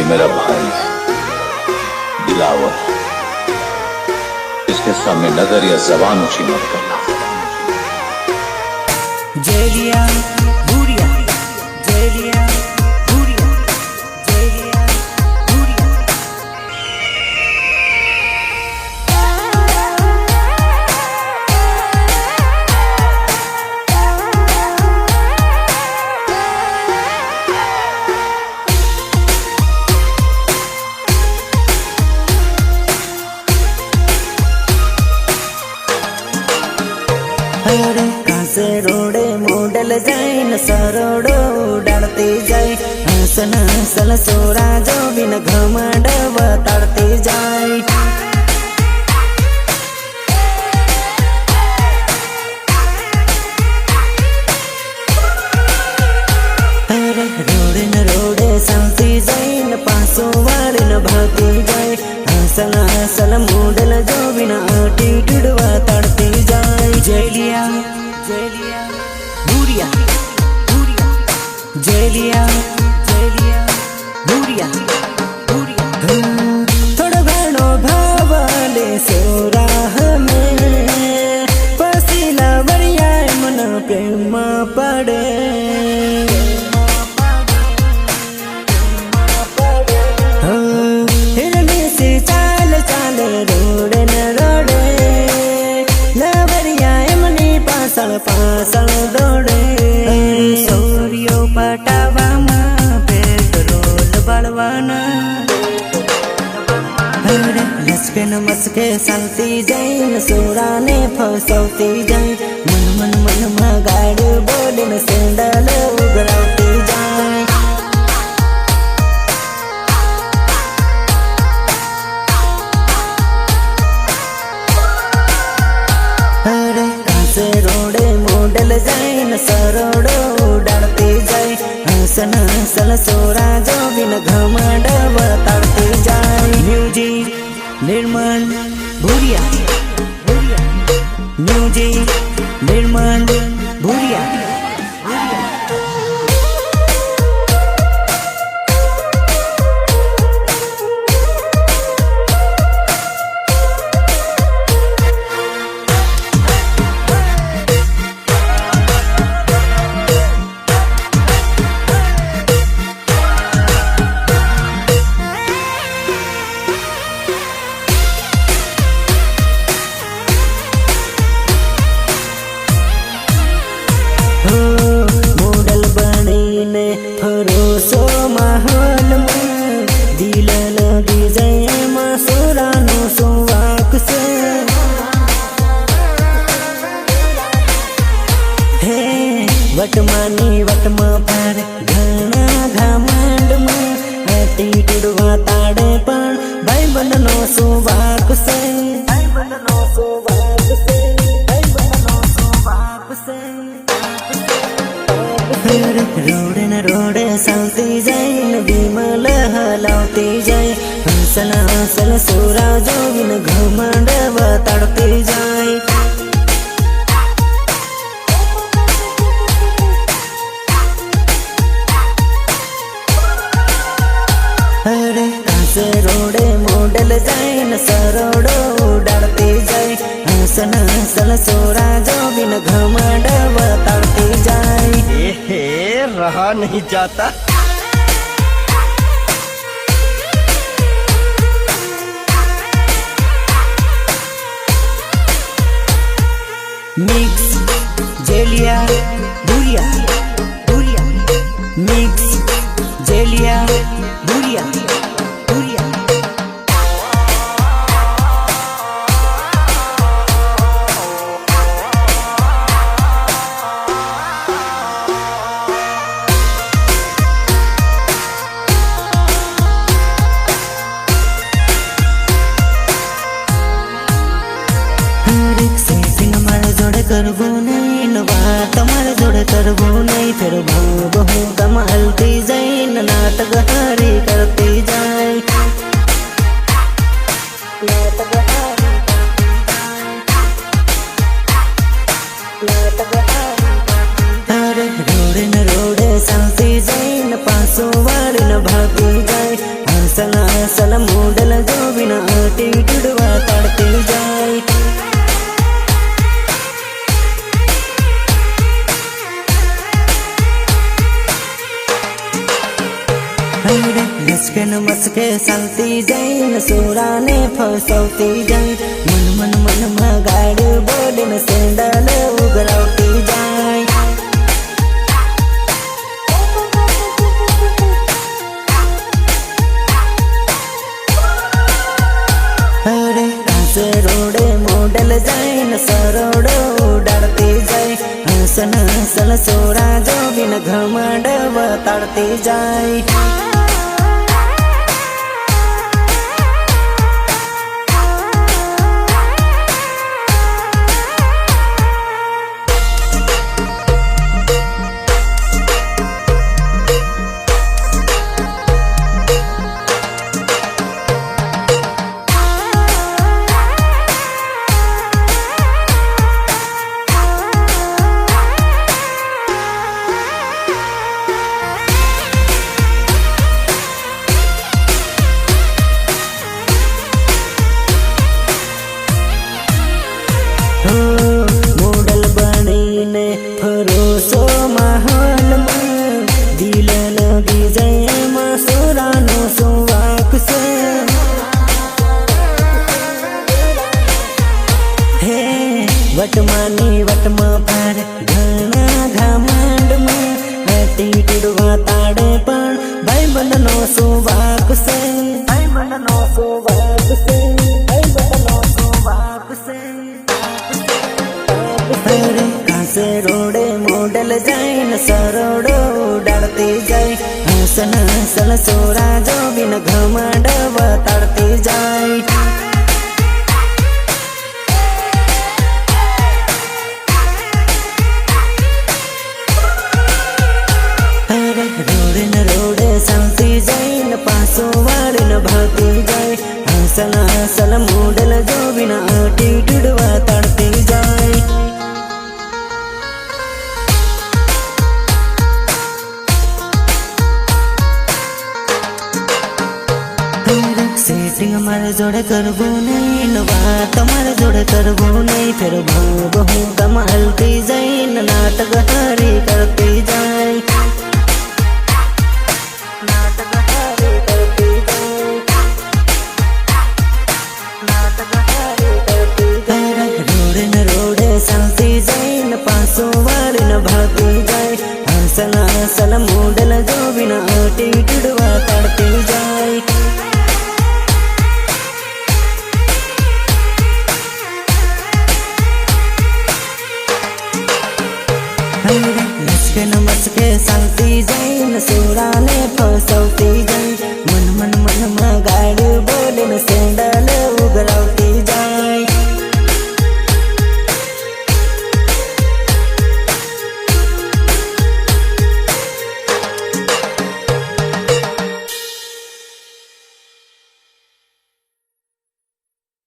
ये मेरा भाई दिलावर, इसके सामने नजर या जबान ऊंची मत करना। जेलिया भूरिया, जेलिया भूरिया, जेलिया भूरिया। अरे कासे रोडे मोडल जाए न सरोडो उड़ाते जाए, हसन हसल सोरा जो बिन घमंड बताते जाए। अरे रोडे न रोडे सांसी जाए न पासो वाले न भागते जाए, हसल हसल मोडल जो बिन एटीट्यूड बताते जाए। जेलिया जेलिया भूरिया, भूरिया, जेलिया जेलिया भूरिया, भूरिया। थोड़ा घणो भावले सोरा हमें पसीला बढ़िया मन प्रेम पड़े। हिरनी से चाल चाले रोडे न रोडे, पासल पासल दौड़े। सोरियो पटावामा पेट्रोल बलवाना, अरे लसके न मस्के संती जाइन सोराने फसौती जाए। मन मन मन मा गाड़ी बोले न सेंडल उगरावती जाए। अरे कासे रोडे मोडल जाए न सरोडो उड़ाते जाए, हसन हसल सोरा जो बिन घमंड बताते जाए। म्यूजिक निर्माण भूरिया, म्यूजिक निर्माण भूरिया। मोडल बने भरोसो माहौल में, दिल लगी जाए मसूरानो सुवाक से। हे वटमानी वटमा पर घना घमंड में, एटीट्यूड वाताड़े पण भाई बननो सुवाक से, भाई बननो सुवाक से, भाई बननो सुवाक से। रोडे न रोडे सांसी जाए न विमल हलावती जाए, हसल हसल सोरा जो बिन घमंड बताड़ते जाए। अरे कासे रोडे मोडल जाए न सरोडो उड़ाते जाए, हसन हसल सोरा जो बिन घमंड बताड़ते जाए। रहा नहीं जाता। मिक्स जेलिया भूरिया, भूरिया, मिक्स जेलिया भूरिया, भूरिया। करबो नहीं न बात हमारे जोड़े करबो नहीं, फिर भाव हो कमालती जाए न नाटक हारी करती जाए, नाटक हारी नाटक हारी। अरे रोडे न रोडे सांसी जाए न पासो वाले न भागती जाए, मस्के चालती जाईन सोराने फसवती जाई मन मन मन मा गाडी बोलीन सेंडल उघडवती जाई अरे कासे रोडे मोडल जाईन सरोड उडाडती जाई हसन हसन सोरा जो बिन घमंड बताडती जाई मोडल बनीने फरोसो महल में दिल लगी जाए मसुरानो सुवाक से हे वटमानी वटमा पार घना घमंड में हटी टुडवा ताड़े पण भाई बंधनो सुवाक से भाई बंधनो सुवाक से भाई बंधनो सुवाक से अरे कासे रोडे मोडल जाईन सरोडो उडाडती जाई हसन हसन सोरा जो बिन घमंड बताडती जाई अरे रोडे न रोडे चालती जाईन पासो वाळीन भाती जाई हसन हसन मोडल जो बिन एटीट्यूड बताडती जाई सेटिंग हमारे जोड़े करबो नहीं नवा तुम्हारे जोड़े करबो नहीं फिर बहु कमालती जाई नाटक हारी करती जाई नाटक हारी करती जाई नाटक हारी करती जाई रोडे न रोडे चालती जाई न पासो वाली न भाती जाई हसन हसन मोडल जो बिना एटीट्यूड बताडती जाई।